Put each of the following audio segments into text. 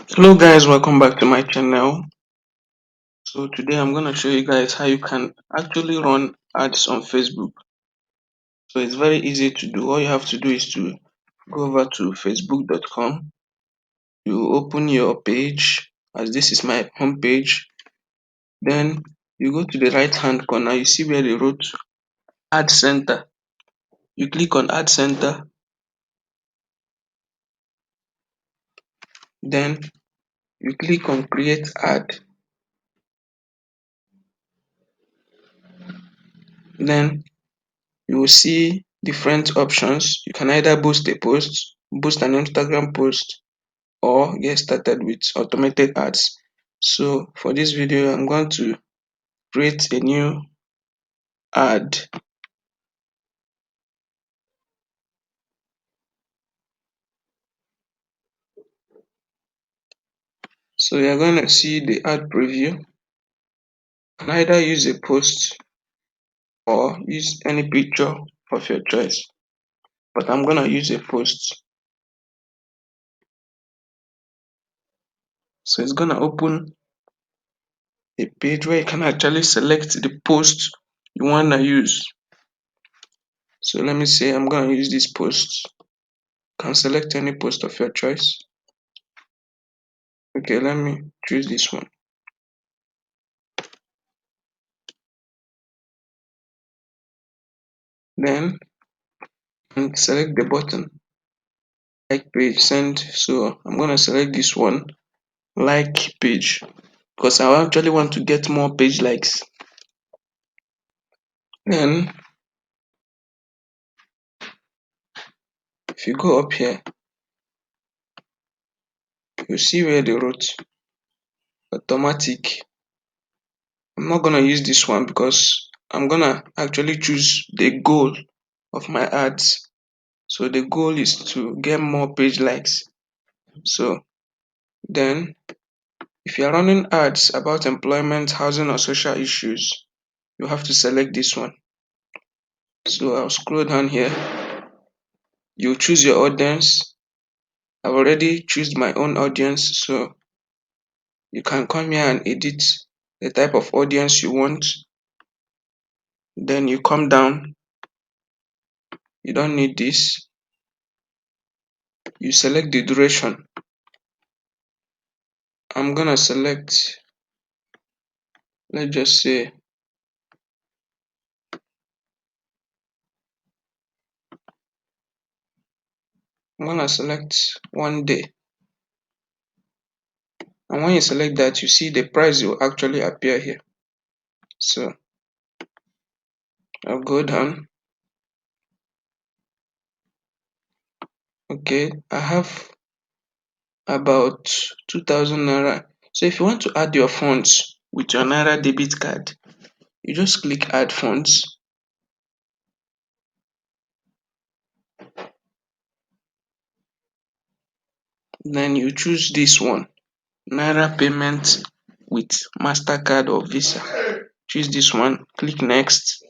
Hello guys, welcome back to my channel. So today I'm going to show you guys how you can actually run ads on Facebook. So it's very easy to do. All you have to do is to go over to facebook.com. You open your page, as this is my home page. Then you go to the right hand corner, you see where they wrote Ad Center. You click on Ad Center. Then you click on Create Ad. Then you will see different options. You can either boost a post, boost an Instagram post, or get started with automated ads. So for this video, I'm going to create a new ad. So you're going to see the ad preview. You can either use a post or use any picture of your choice, but I'm going to use a post. So it's going to open a page where you can actually select the post you want to use. So let me say I'm going to use this post. You can select any post of your choice. Okay, let me choose this one. Then select the button, like page send. So I'm going to select this one, like page, because I actually want to get more page likes. Then if you go up here, you see where they wrote automatic. I'm not going to use this one because I'm going to actually choose the goal of my ads. So the goal is to get more page likes. So then if you're running ads about employment, housing, or social issues, you have to select this one. So I'll scroll down here. You choose your audience. I've already chosen my own audience, so you can come here and edit the type of audience you want. Then you come down. You don't need this. You select the duration. I'm gonna select, let's just say, I'm gonna select 1 day. And when you select that, you see the price will actually appear here. So I'll go down. Okay, I have about 2,000 naira. So if you want to add your funds with your naira debit card, you just click add funds. Then you choose this one, naira payment with MasterCard or Visa. Choose this one, click next.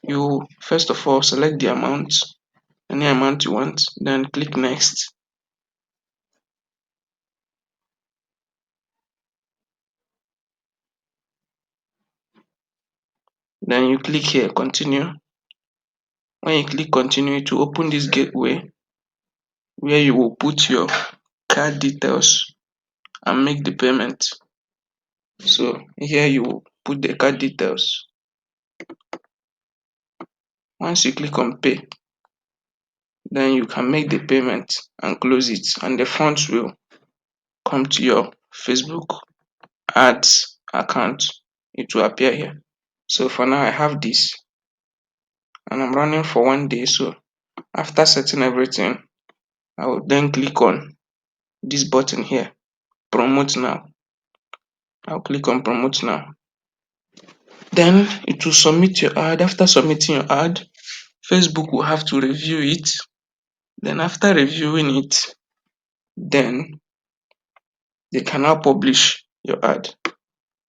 You first of all select the amount, any amount you want, then click next. Then you click here, continue. When you click continue, to open this gateway where you will put your card details and make the payment. So here you will put the card details. Once you click on pay, then you can make the payment and close it, and the funds will come to your Facebook ads account. It will appear here. So for now I have this and I'm running for 1 day. So after setting everything, I will then click on this button here, promote now. I'll click on promote now. Then it will submit your ad. After submitting your ad, Facebook will have to review it. Then after reviewing it, then they can now publish your ad.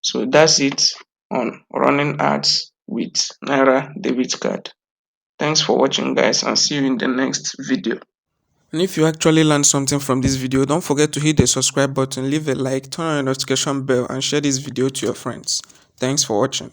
So that's it on running ads with Naira debit card. Thanks for watching guys, and see you in the next video. And if you actually learned something from this video, don't forget to hit the subscribe button, leave a like, turn on the notification bell, and share this video to your friends. Thanks for watching.